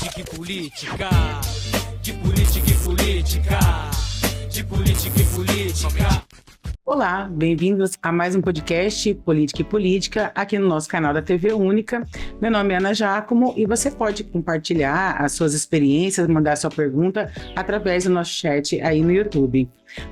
política e política, de política e política, de política e política. Olá, bem-vindos a mais um podcast Política e Política, aqui no nosso canal da TV Única. Meu nome é Ana Giacomo e você pode compartilhar as suas experiências, mandar sua pergunta através do nosso chat aí no YouTube.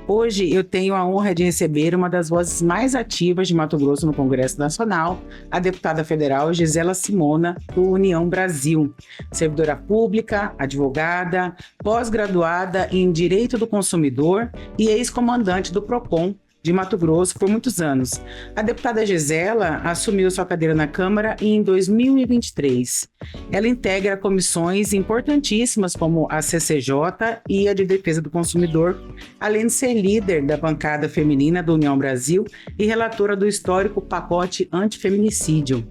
Hoje eu tenho a honra de receber uma das vozes mais ativas de Mato Grosso no Congresso Nacional, a deputada federal Gisela Simona, do União Brasil, servidora pública, advogada, pós-graduada em Direito do Consumidor e ex-comandante do PROCON de Mato Grosso por muitos anos. A deputada Gisela assumiu sua cadeira na Câmara em 2023. Ela integra comissões importantíssimas como a CCJ e a de Defesa do Consumidor, além de ser líder da bancada feminina do União Brasil e relatora do histórico pacote antifeminicídio.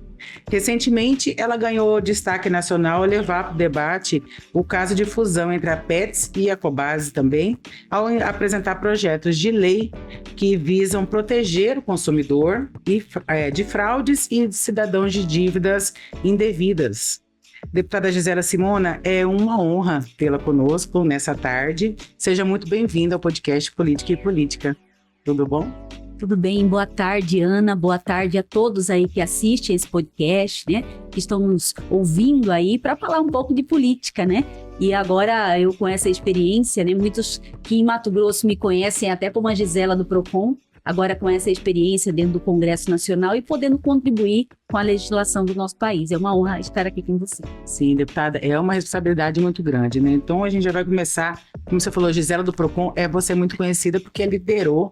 Recentemente, ela ganhou destaque nacional ao levar para o debate o caso de fusão entre a Petz e a Cobasi também, ao apresentar projetos de lei que visam proteger o consumidor de fraudes e de cidadãos de dívidas indevidas. Deputada Gisela Simona, é uma honra tê-la conosco nessa tarde. Seja muito bem-vinda ao podcast Política e Política. Tudo bom? Tudo bem? Boa tarde, Ana. Boa tarde a todos aí que assistem esse podcast, né? Que estão nos ouvindo aí para falar um pouco de política, né? E agora eu com essa experiência, né? Muitos que em Mato Grosso me conhecem até como a Gisela do PROCON, agora com essa experiência dentro do Congresso Nacional e podendo contribuir com a legislação do nosso país. É uma honra estar aqui com você. Sim, deputada, é uma responsabilidade muito grande, né? Então a gente já vai começar, como você falou, Gisela do PROCON, você é muito conhecida porque liderou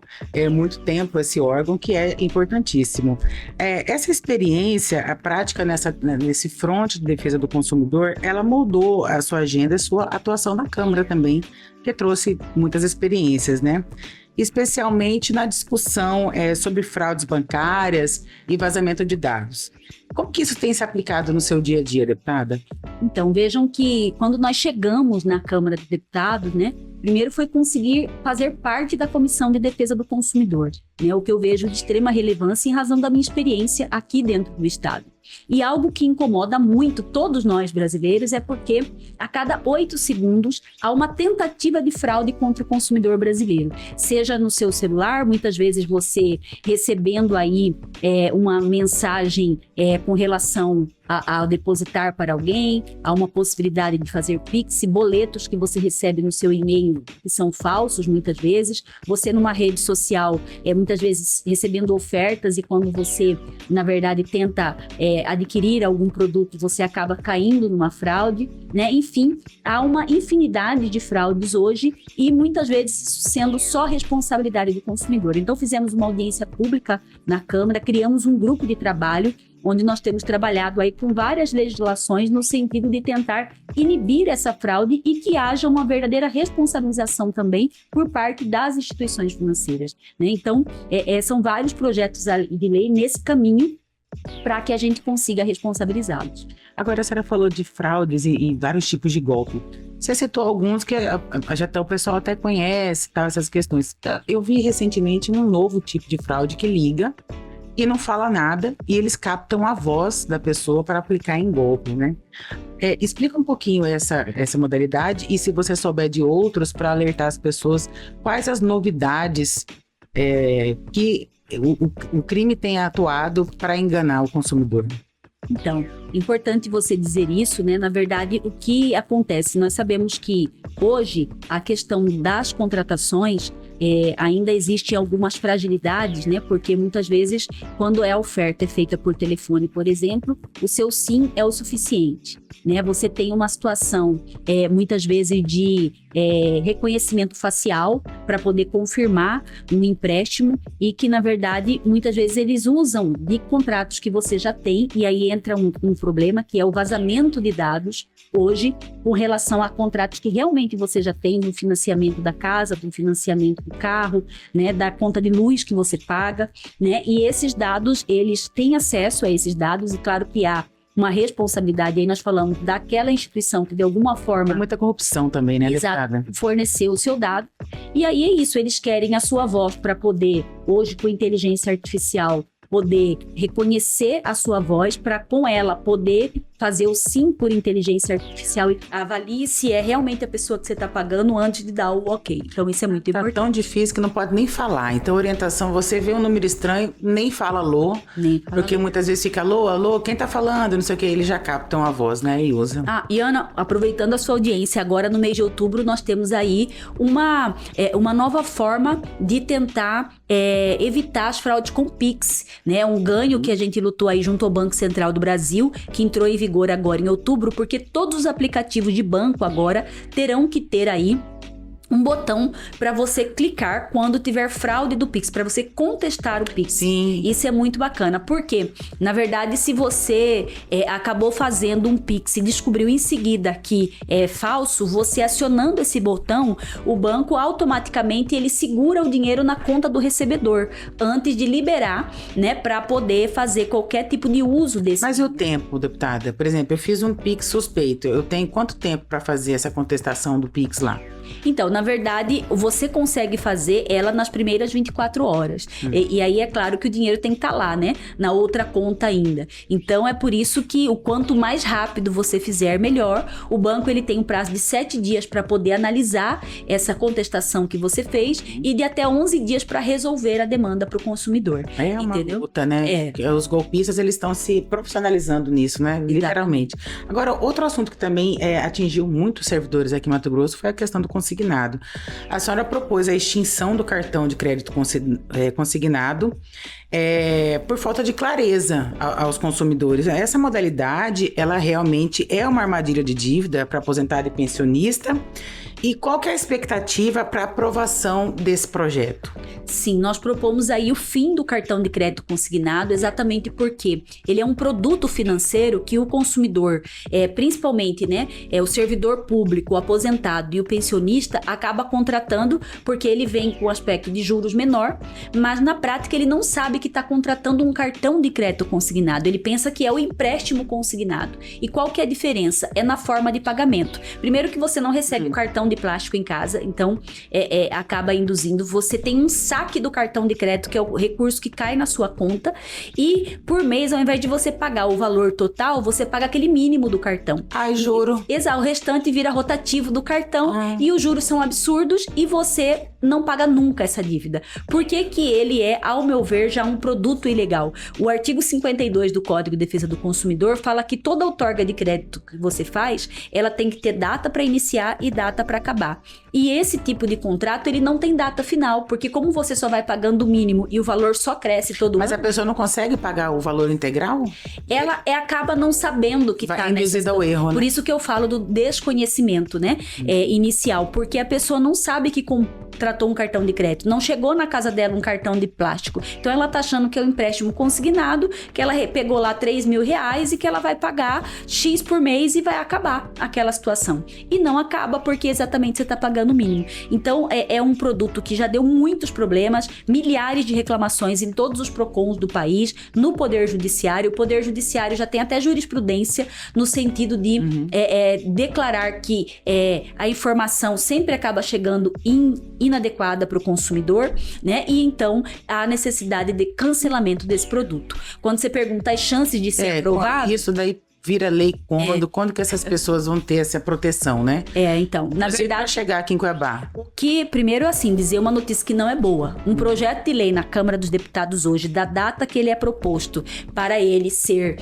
muito tempo esse órgão que é importantíssimo. Essa experiência, a prática nesse fronte de defesa do consumidor, ela moldou a sua agenda, a sua atuação na Câmara também, que trouxe muitas experiências, né? Especialmente na discussão sobre fraudes bancárias e vazamento de dados. Como que isso tem se aplicado no seu dia a dia, deputada? Então, vejam que quando nós chegamos na Câmara de Deputados, né, primeiro foi conseguir fazer parte da Comissão de Defesa do Consumidor, né, o que eu vejo de extrema relevância em razão da minha experiência aqui dentro do Estado. E algo que incomoda muito todos nós brasileiros é porque a cada 8 segundos há uma tentativa de fraude contra o consumidor brasileiro. Seja no seu celular, muitas vezes você recebendo aí uma mensagem com relação a depositar para alguém, há uma possibilidade de fazer Pix, boletos que você recebe no seu e-mail que são falsos muitas vezes, você numa rede social muitas vezes recebendo ofertas e quando você, na verdade, tenta adquirir algum produto, você acaba caindo numa fraude, né? Enfim, há uma infinidade de fraudes hoje e muitas vezes sendo só responsabilidade do consumidor. Então fizemos uma audiência pública na Câmara, criamos um grupo de trabalho onde nós temos trabalhado aí com várias legislações no sentido de tentar inibir essa fraude e que haja uma verdadeira responsabilização também por parte das instituições financeiras, né? Então, são vários projetos de lei nesse caminho para que a gente consiga responsabilizá-los. Agora, a senhora falou de fraudes e vários tipos de golpe. Você citou alguns que o pessoal até conhece, tá, essas questões. Eu vi recentemente um novo tipo de fraude que liga e não fala nada, e eles captam a voz da pessoa para aplicar em golpe, né? Explica um pouquinho essa modalidade e se você souber de outros para alertar as pessoas quais as novidades que o crime tem atuado para enganar o consumidor. Então, importante você dizer isso, né? Na verdade, o que acontece? Nós sabemos que hoje a questão das contratações ainda existem algumas fragilidades, né? Porque muitas vezes, quando a oferta é feita por telefone, por exemplo, o seu sim é o suficiente, né? Você tem uma situação, muitas vezes, de reconhecimento facial para poder confirmar um empréstimo e que, na verdade, muitas vezes eles usam de contratos que você já tem e aí entra um problema que é o vazamento de dados hoje com relação a contratos que realmente você já tem no financiamento da casa, do financiamento do carro, né, da conta de luz que você paga, né, e esses dados, eles têm acesso a esses dados e claro que há uma responsabilidade, aí nós falamos daquela instituição que de alguma forma... Muita corrupção também, né, deputada? Forneceu o seu dado. E aí é isso, eles querem a sua voz para poder, hoje com inteligência artificial, poder reconhecer a sua voz para com ela poder fazer o sim por inteligência artificial e avalie se é realmente a pessoa que você está pagando antes de dar o ok. Então, isso é muito Tá importante. tão difícil que não pode nem falar. Então, orientação, você vê um número estranho, nem fala alô, Nem fala porque muitas vezes fica alô, alô, quem tá falando, não sei o que, eles já captam a voz, né, e usam. E Ana, aproveitando a sua audiência, agora no mês de outubro nós temos aí uma nova forma de tentar evitar as fraudes com Pix, né? Um ganho que a gente lutou aí junto ao Banco Central do Brasil, que entrou em vigor agora em outubro, porque todos os aplicativos de banco agora terão que ter aí um botão para você clicar quando tiver fraude do Pix, para você contestar o Pix. Sim. Isso é muito bacana, porque, na verdade, se você acabou fazendo um Pix e descobriu em seguida que é falso, você acionando esse botão, o banco automaticamente ele segura o dinheiro na conta do recebedor, antes de liberar, né, para poder fazer qualquer tipo de uso desse. Mas e o tempo, deputada? Por exemplo, eu fiz um Pix suspeito, eu tenho quanto tempo para fazer essa contestação do Pix lá? Então, na verdade, você consegue fazer ela nas primeiras 24 horas. E aí, é claro que o dinheiro tem que estar lá, né? Na outra conta ainda. Então, é por isso que o quanto mais rápido você fizer, melhor. O banco, ele tem um prazo de 7 dias para poder analisar essa contestação que você fez e de até 11 dias para resolver a demanda para o consumidor. É uma entendeu? luta, né? Os golpistas, eles estão se profissionalizando nisso, né? Literalmente. Agora, outro assunto que também atingiu muitos servidores aqui em Mato Grosso foi a questão do consignado. A senhora propôs a extinção do cartão de crédito consignado por falta de clareza aos consumidores. Essa modalidade, ela realmente é uma armadilha de dívida para aposentado e pensionista. E qual que é a expectativa para aprovação desse projeto? Sim, nós propomos aí o fim do cartão de crédito consignado, exatamente porque ele é um produto financeiro que o consumidor, principalmente, né, o servidor público, o aposentado e o pensionista acaba contratando porque ele vem com o aspecto de juros menor, mas na prática ele não sabe que está contratando um cartão de crédito consignado, ele pensa que é o empréstimo consignado. E qual que é a diferença? É na forma de pagamento. Primeiro que você não recebe o cartão de plástico em casa, então acaba induzindo, você tem um saque do cartão de crédito, que é o recurso que cai na sua conta, e por mês, ao invés de você pagar o valor total, você paga aquele mínimo do cartão. Ai, juro. Exato, o restante vira rotativo do cartão e os juros são absurdos e você não paga nunca essa dívida. Por que que ele é, ao meu ver, já um produto ilegal? O artigo 52 do Código de Defesa do Consumidor fala que toda outorga de crédito que você faz, ela tem que ter data para iniciar e data para acabar. E esse tipo de contrato, ele não tem data final, porque como você só vai pagando o mínimo e o valor só cresce todo ano... Mas a pessoa não consegue pagar o valor integral? Ela acaba não sabendo que está induzida ao erro, né? Por isso que eu falo do desconhecimento, né? Inicial, porque a pessoa não sabe que contratou um cartão de crédito, não chegou na casa dela um cartão de plástico. Então ela tá achando que é um empréstimo consignado, que ela pegou lá R$3.000 e que ela vai pagar X por mês e vai acabar aquela situação. E não acaba porque exatamente você tá pagando o mínimo. Então é um produto que já deu muitos problemas, milhares de reclamações em todos os PROCONs do país, no Poder Judiciário. O Poder Judiciário já tem até jurisprudência no sentido de declarar que a informação sempre acaba chegando inadequada para o consumidor, né? E então há necessidade de cancelamento desse produto. Quando você pergunta as chances de ser aprovado... Isso daí vira lei quando que essas pessoas vão ter essa proteção, né? Então, na verdade... Para chegar aqui em Cuiabá. Que, primeiro, assim, dizer uma notícia que não é boa. Um projeto de lei na Câmara dos Deputados hoje, da data que ele é proposto para ele ser,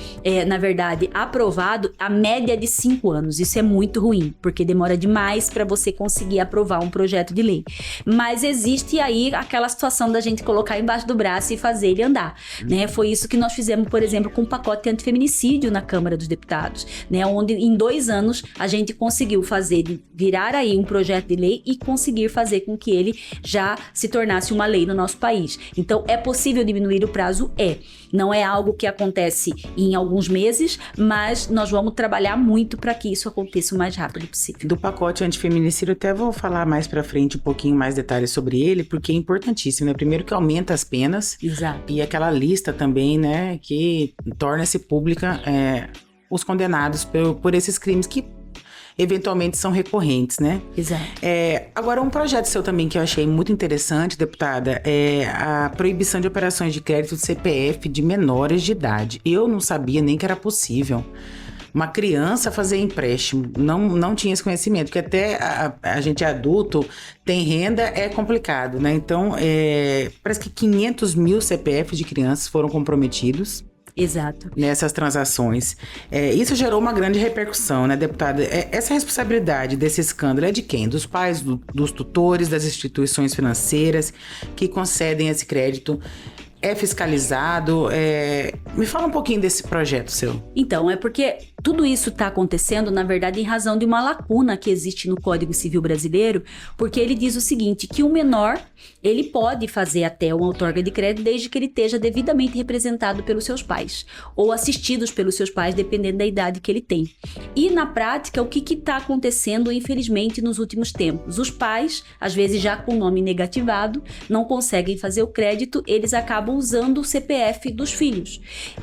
na verdade, aprovado, a média é de 5 anos. Isso é muito ruim, porque demora demais para você conseguir aprovar um projeto de lei. Mas existe aí aquela situação da gente colocar embaixo do braço e fazer ele andar, né? Foi isso que nós fizemos, por exemplo, com o pacote antifeminicídio na Câmara dos Deputados, né? Onde em 2 anos a gente conseguiu virar aí um projeto de lei e conseguir fazer com que ele já se tornasse uma lei no nosso país. Então, é possível diminuir o prazo? Não é algo que acontece em alguns meses, mas nós vamos trabalhar muito para que isso aconteça o mais rápido possível. Do pacote antifeminicídio, até vou falar mais pra frente um pouquinho mais detalhes sobre ele, porque é importantíssimo, né? Primeiro que aumenta as penas. Exato. E aquela lista também, né, que torna-se pública os condenados por esses crimes que eventualmente são recorrentes, né? Exato. Agora, um projeto seu também que eu achei muito interessante, deputada, é a proibição de operações de crédito de CPF de menores de idade. Eu não sabia nem que era possível. uma criança fazer empréstimo. Não tinha esse conhecimento, porque até a gente adulto tem renda, é complicado, né? Então, parece que 500 mil CPFs de crianças foram comprometidos. Exato. Nessas transações. Isso gerou uma grande repercussão, né, deputada? Essa responsabilidade desse escândalo é de quem? Dos pais, dos tutores, das instituições financeiras que concedem esse crédito? É fiscalizado? Me fala um pouquinho desse projeto seu. Então, é porque tudo isso está acontecendo, na verdade, em razão de uma lacuna que existe no Código Civil brasileiro, porque ele diz o seguinte, que o menor, ele pode fazer até uma outorga de crédito desde que ele esteja devidamente representado pelos seus pais, ou assistidos pelos seus pais, dependendo da idade que ele tem. E, na prática, o que está acontecendo, infelizmente, nos últimos tempos? Os pais, às vezes já com o nome negativado, não conseguem fazer o crédito, eles acabam usando o CPF dos filhos.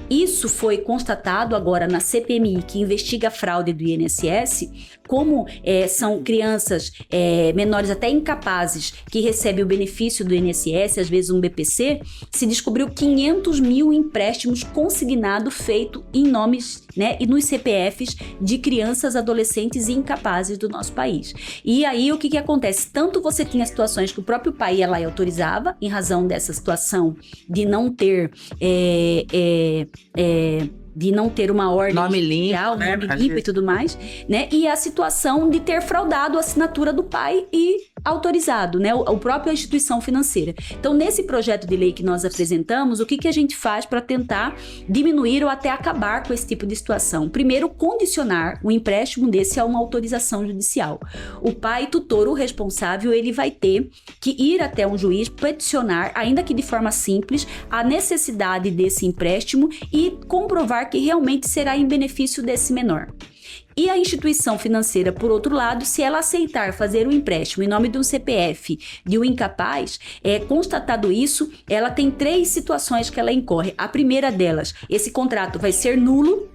Isso foi constatado agora na CPMI, que investiga a fraude do INSS, como são crianças menores até incapazes que recebem o benefício do INSS, às vezes um BPC, se descobriu 500 mil empréstimos consignados feitos em nomes, né, e nos CPFs de crianças, adolescentes e incapazes do nosso país. E aí o que acontece? Tanto você tinha situações que o próprio pai ia lá e autorizava, em razão dessa situação de não ter uma ordem nome limpo, né? Nome limpo e tudo mais, né? E a situação de ter fraudado a assinatura do pai e autorizado, né? O próprio instituição financeira. Então, nesse projeto de lei que nós apresentamos, o que a gente faz para tentar diminuir ou até acabar com esse tipo de situação? Primeiro, condicionar o empréstimo desse a uma autorização judicial. O pai tutor, o responsável, ele vai ter que ir até um juiz, peticionar, ainda que de forma simples, a necessidade desse empréstimo e comprovar que realmente será em benefício desse menor. E a instituição financeira, por outro lado, se ela aceitar fazer o empréstimo em nome de um CPF de um incapaz, constatado isso, ela tem 3 situações que ela incorre. A primeira delas, esse contrato vai ser nulo.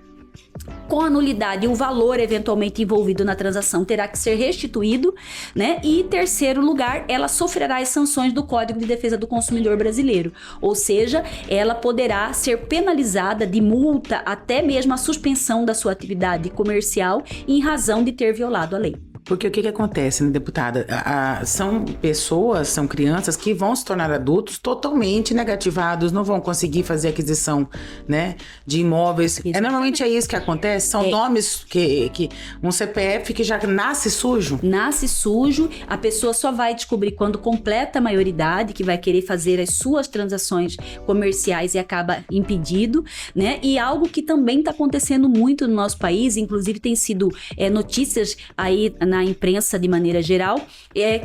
Com a nulidade, o valor eventualmente envolvido na transação terá que ser restituído, né? E, em terceiro lugar, ela sofrerá as sanções do Código de Defesa do Consumidor brasileiro. Ou seja, ela poderá ser penalizada de multa, até mesmo a suspensão da sua atividade comercial em razão de ter violado a lei. Porque o que acontece, né, deputada? São pessoas, são crianças que vão se tornar adultos totalmente negativados, não vão conseguir fazer aquisição, né, de imóveis. Normalmente é isso que acontece, são nomes que um CPF que já nasce sujo. Nasce sujo, a pessoa só vai descobrir quando completa a maioridade, que vai querer fazer as suas transações comerciais e acaba impedido, né? E algo que também está acontecendo muito no nosso país, inclusive tem sido notícias aí na imprensa de maneira geral,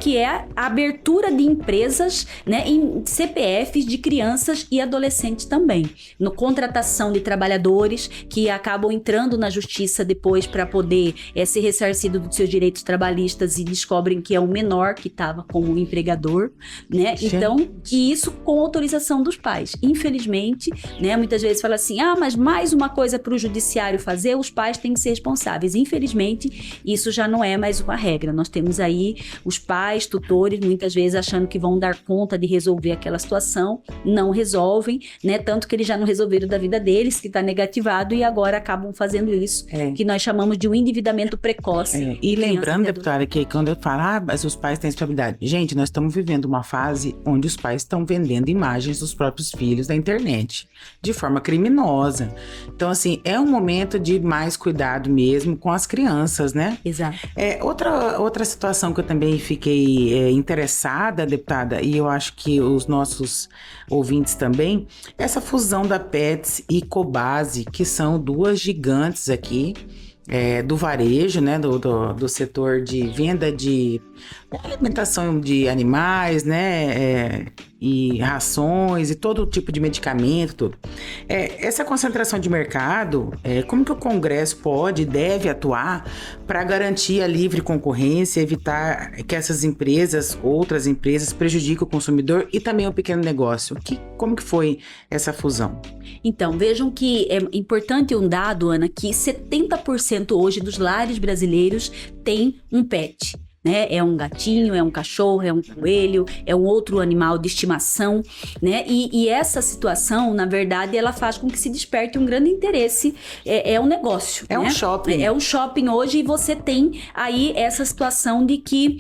que é a abertura de empresas, né, em CPFs de crianças e adolescentes também. No contratação de trabalhadores que acabam entrando na justiça depois para poder ser ressarcido dos seus direitos trabalhistas e descobrem que é um menor que estava como empregador, né? Então, e isso com autorização dos pais. Infelizmente, né, muitas vezes fala assim, mas mais uma coisa para o judiciário fazer, os pais têm que ser responsáveis. Infelizmente, isso já não é mais uma regra. Nós temos aí os pais, tutores, muitas vezes achando que vão dar conta de resolver aquela situação, não resolvem, né? Tanto que eles já não resolveram da vida deles, que está negativado, e agora acabam fazendo isso, que nós chamamos de um endividamento precoce. E lembrando, deputada, que quando eu falo, mas os pais têm estabilidade. Gente, nós estamos vivendo uma fase onde os pais estão vendendo imagens dos próprios filhos na internet, de forma criminosa. Então, assim, é um momento de mais cuidado mesmo com as crianças, né? Exato. Outra situação que eu também fiquei interessada, deputada, e eu acho que os nossos ouvintes também, essa fusão da Petz e Cobasi, que são 2 gigantes aqui, do varejo, né, do setor de venda de alimentação de animais, né, e rações e todo tipo de medicamento, tudo. Essa concentração de mercado, como que o Congresso pode e deve atuar para garantir a livre concorrência, evitar que essas empresas, outras empresas, prejudiquem o consumidor e também o pequeno negócio? Como que foi essa fusão? Então, vejam que é importante um dado, Ana, que 70% hoje dos lares brasileiros têm um pet. né? É um gatinho, é um cachorro, é um coelho, é um outro animal de estimação, né? E essa situação, na verdade, ela faz com que se desperte um grande interesse. É um negócio, É né? um shopping. É um shopping hoje, e você tem aí essa situação de que,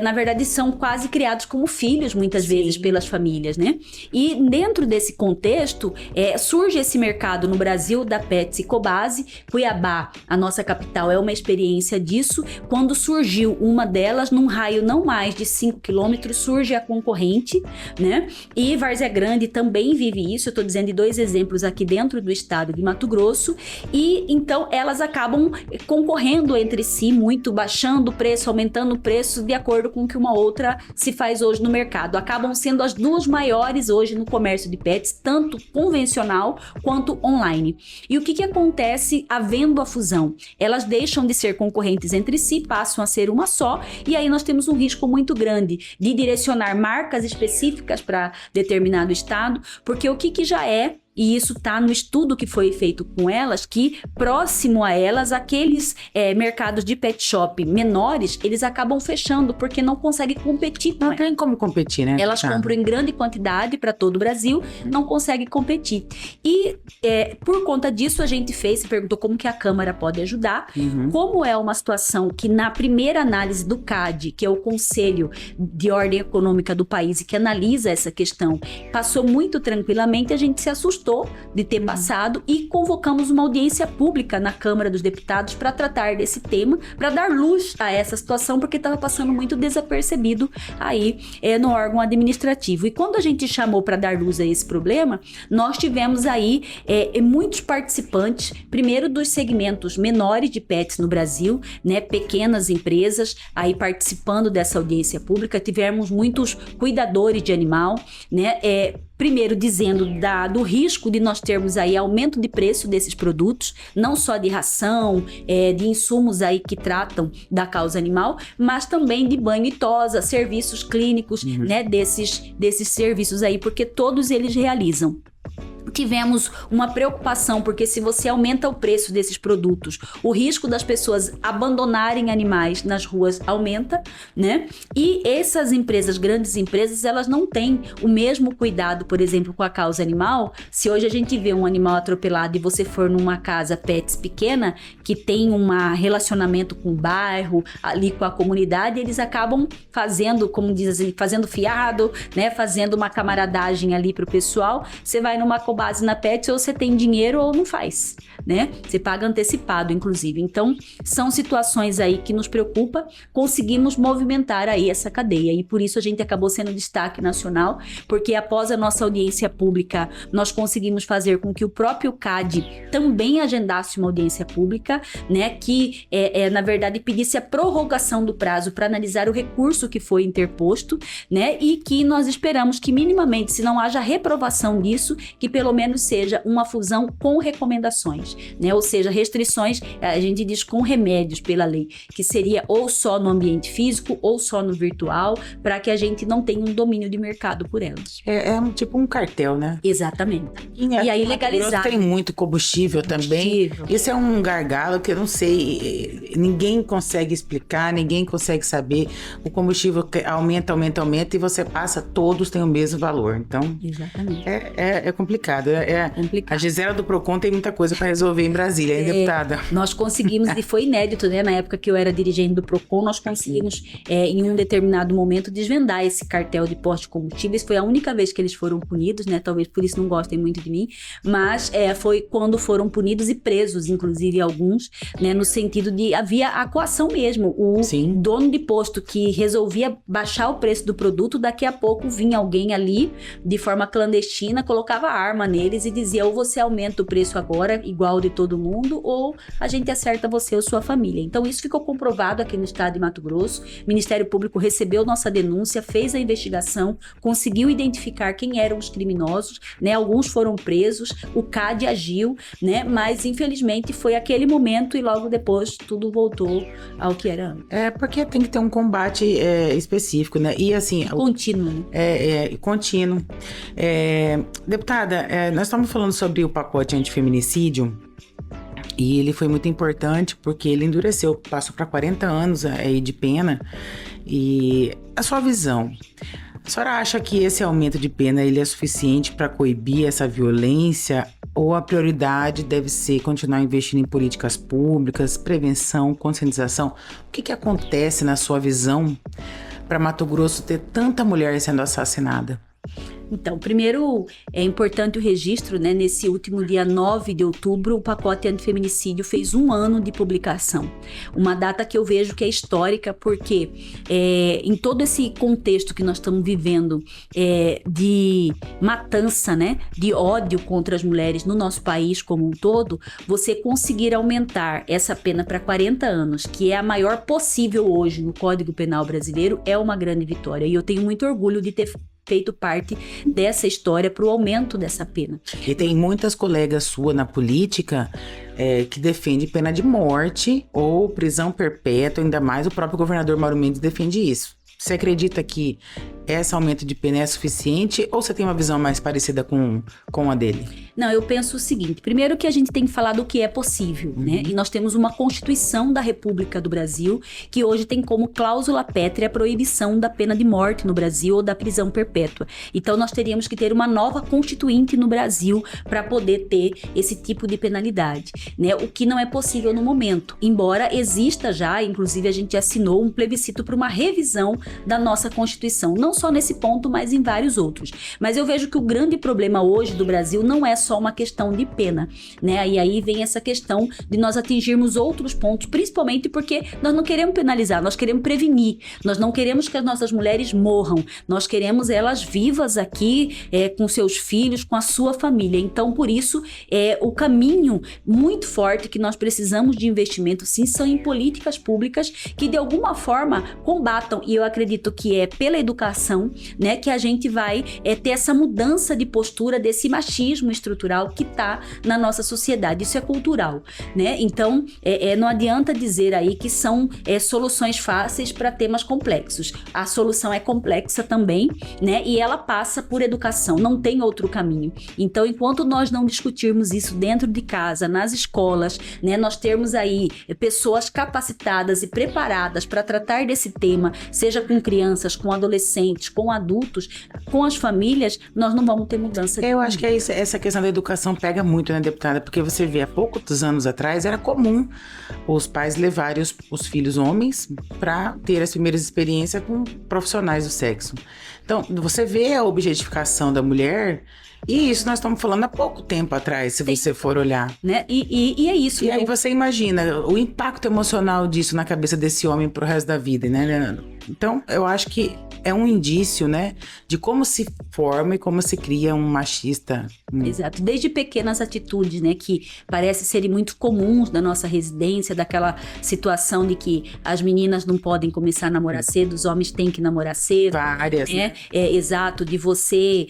na verdade, são quase criados como filhos, muitas vezes, pelas famílias, né? E dentro desse contexto, surge esse mercado no Brasil da Pets e Cobase. Cuiabá, a nossa capital, é uma experiência disso. Quando surgiu uma delas, num raio não mais de 5 quilômetros, surge a concorrente, né? E Várzea Grande também vive isso. Eu estou dizendo de 2 exemplos aqui dentro do estado de Mato Grosso. E então elas acabam concorrendo entre si muito, baixando o preço, aumentando o preço, de acordo com o que uma outra se faz hoje no mercado. Acabam sendo as 2 maiores hoje no comércio de pets, tanto convencional quanto online. E o que acontece havendo a fusão? Elas deixam de ser concorrentes entre si, passam a ser uma só, e aí nós temos um risco muito grande de direcionar marcas específicas para determinado estado, porque o que já é, e isso está no estudo que foi feito com elas, que próximo a elas, aqueles mercados de pet shop menores, eles acabam fechando, porque não conseguem competir com Não tem como competir, né? elas compram em grande quantidade para todo o Brasil, não conseguem competir. E por conta disso a gente se perguntou como que a Câmara pode ajudar. Como é uma situação que na primeira análise do CAD, que é o Conselho de Ordem Econômica do país, e que analisa essa questão, passou muito tranquilamente, a gente se assustou de ter passado e convocamos uma audiência pública na Câmara dos Deputados para tratar desse tema, para dar luz a essa situação, porque estava passando muito desapercebido aí no órgão administrativo. E quando a gente chamou para dar luz a esse problema, nós tivemos aí muitos participantes, primeiro dos segmentos menores de pets no Brasil, né, pequenas empresas aí participando dessa audiência pública. Tivemos muitos cuidadores de animal, né, primeiro dizendo do risco de nós termos aí aumento de preço desses produtos, não só de ração, de insumos aí que tratam da causa animal, mas também de banho e tosa, serviços clínicos, né, desses serviços aí, porque todos eles realizam. Tivemos uma preocupação, porque se você aumenta o preço desses produtos, o risco das pessoas abandonarem animais nas ruas aumenta, né? E essas empresas, grandes empresas, elas não têm o mesmo cuidado, por exemplo, com a causa animal. Se hoje a gente vê um animal atropelado e você for numa casa pets pequena, que tem um relacionamento com o bairro, ali com a comunidade, eles acabam fazendo, como diz assim, fazendo fiado, né? Fazendo uma camaradagem ali pro pessoal. Você vai numa base na Pets, ou você tem dinheiro ou não faz, né? Você paga antecipado, inclusive. Então, são situações aí que nos preocupa. Conseguimos movimentar aí essa cadeia, e por isso a gente acabou sendo destaque nacional, porque após a nossa audiência pública, nós conseguimos fazer com que o próprio CAD também agendasse uma audiência pública, né? Que, na verdade, pedisse a prorrogação do prazo para analisar o recurso que foi interposto, né? E que nós esperamos que minimamente, se não haja reprovação disso, que pelo menos seja uma fusão com recomendações, né? Ou seja, restrições, a gente diz com remédios pela lei, que seria ou só no ambiente físico ou só no virtual, para que a gente não tenha um domínio de mercado por elas. Tipo um cartel, né? Exatamente. E aí legalizar. Tem muito combustível também. Isso é um gargalo que eu não sei, ninguém consegue explicar, ninguém consegue saber. O combustível aumenta e você passa, todos têm o mesmo valor. Então, exatamente. É complicado. A Gisela do Procon tem muita coisa para resolver em Brasília, hein, deputada? Nós conseguimos, e foi inédito, né? Na época que eu era dirigente do Procon, nós conseguimos, em um determinado momento, desvendar esse cartel de postos de combustíveis. Foi a única vez que eles foram punidos, né? Talvez por isso não gostem muito de mim, mas foi quando foram punidos e presos, inclusive alguns, né? No sentido de havia a coação mesmo. O dono de posto que resolvia baixar o preço do produto, daqui a pouco vinha alguém ali, de forma clandestina, colocava arma neles e dizia: ou você aumenta o preço agora, igual de todo mundo, ou a gente acerta você ou sua família. Então isso ficou comprovado aqui no estado de Mato Grosso. O Ministério Público recebeu nossa denúncia, fez a investigação, conseguiu identificar quem eram os criminosos, né? Alguns foram presos, o CAD agiu, né? Mas infelizmente foi aquele momento e logo depois tudo voltou ao que era antes. Porque tem que ter um combate específico, né? E assim... Contínuo, né? Contínuo. Deputada, nós estamos falando sobre o pacote antifeminicídio E ele foi muito importante porque ele endureceu, passou para 40 anos aí de pena. E a sua visão, a senhora acha que esse aumento de pena ele é suficiente para coibir essa violência? Ou a prioridade deve ser continuar investindo em políticas públicas, prevenção, conscientização? O que acontece na sua visão para Mato Grosso ter tanta mulher sendo assassinada? Então, primeiro, é importante o registro, né? Nesse último dia 9 de outubro, o pacote antifeminicídio fez 1 ano de publicação. Uma data que eu vejo que é histórica, porque em todo esse contexto que nós estamos vivendo de matança, né? De ódio contra as mulheres no nosso país como um todo, você conseguir aumentar essa pena para 40 anos, que é a maior possível hoje no Código Penal brasileiro, é uma grande vitória. E eu tenho muito orgulho de ter feito parte dessa história para o aumento dessa pena. E tem muitas colegas suas na política que defendem pena de morte ou prisão perpétua, ainda mais o próprio governador Mauro Mendes defende isso. Você acredita que esse aumento de pena é suficiente ou você tem uma visão mais parecida com a dele? Não, eu penso o seguinte, primeiro que a gente tem que falar do que é possível, né? E nós temos uma Constituição da República do Brasil que hoje tem como cláusula pétrea a proibição da pena de morte no Brasil ou da prisão perpétua. Então nós teríamos que ter uma nova Constituinte no Brasil para poder ter esse tipo de penalidade, né? O que não é possível no momento, embora exista já, inclusive a gente assinou um plebiscito para uma revisão da nossa Constituição, não só nesse ponto, mas em vários outros. Mas eu vejo que o grande problema hoje do Brasil não é só uma questão de pena, né? E aí vem essa questão de nós atingirmos outros pontos, principalmente porque nós não queremos penalizar, nós queremos prevenir, nós não queremos que as nossas mulheres morram, nós queremos elas vivas aqui, com seus filhos, com a sua família. Então, por isso, o caminho muito forte que nós precisamos de investimento, sim, são em políticas públicas que de alguma forma combatam, e eu acredito que é pela educação, né, que a gente vai ter essa mudança de postura desse machismo estrutural que está na nossa sociedade. Isso é cultural, né? Então, não adianta dizer aí que são soluções fáceis para temas complexos. A solução é complexa também, né? E ela passa por educação, não tem outro caminho. Então, enquanto nós não discutirmos isso dentro de casa, nas escolas, né, nós termos aí pessoas capacitadas e preparadas para tratar desse tema, seja com crianças, com adolescentes, com adultos, com as famílias, nós não vamos ter mudança. Eu acho que essa questão da educação pega muito, né, deputada? Porque você vê, há poucos anos atrás, era comum os pais levarem os filhos homens para ter as primeiras experiências com profissionais do sexo. Então, você vê a objetificação da mulher. E isso nós estamos falando há pouco tempo atrás, se você for olhar. Né? E é isso. E aí você imagina o impacto emocional disso na cabeça desse homem pro resto da vida, né, Leandro? Então, eu acho que é um indício, né, de como se forma e como se cria um machista. Exato. Desde pequenas atitudes, né, que parecem serem muito comuns na nossa residência, daquela situação de que as meninas não podem começar a namorar cedo, os homens têm que namorar cedo. Várias, né? Exato, de você,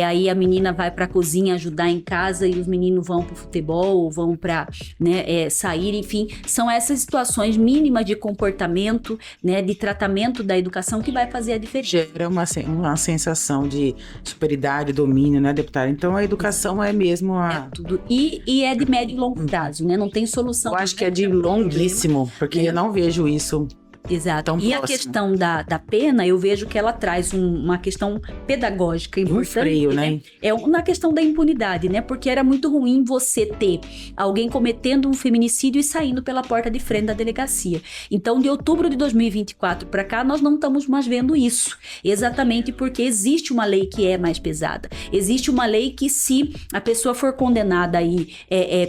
aí a menina vai pra cozinha ajudar em casa e os meninos vão pro futebol, vão pra, né, sair, enfim. São essas situações mínimas de comportamento, né, de tratamento da educação que vai fazer a diferença. Gera uma sensação de superioridade, domínio, né, deputada? Então, a educação é mesmo É tudo. E é de médio e longo prazo, né? Não tem solução. Eu acho que é de longuíssimo, porque eu não vejo isso. Exato. E a questão da pena, eu vejo que ela traz uma questão pedagógica importante. Um freio, né? Na questão da impunidade, né? Porque era muito ruim você ter alguém cometendo um feminicídio e saindo pela porta de frente da delegacia. Então, de outubro de 2024 para cá, nós não estamos mais vendo isso. Exatamente porque existe uma lei que é mais pesada. Existe uma lei que, se a pessoa for condenada aí